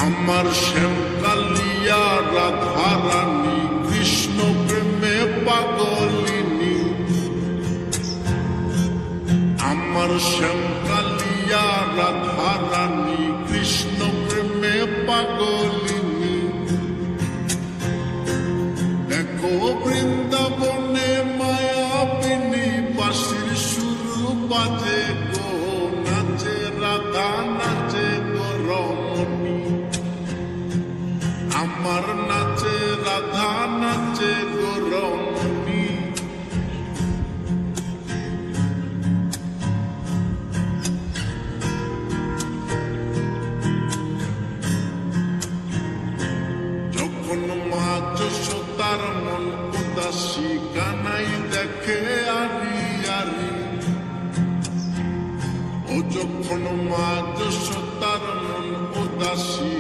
আমার শ্যামকালিয়া রাধারানী কৃষ্ণ প্রেমে পাগলিনী, আমার শ্যামকালিয়া রাধারানী কৃষ্ণ প্রেমে পাগলিনী। দেখো বৃন্দাবনে মায়াবিনী বাঁশির সুর বাজে গো, নাচে রাধা নাচে গো রমণী, আমার নাচে রাধা নাচে গো রমণী। যখন মা যশোদার মন উদাসী কানাই দেখে আরি আরি, ও যখন মা যশোদার মন উদাসী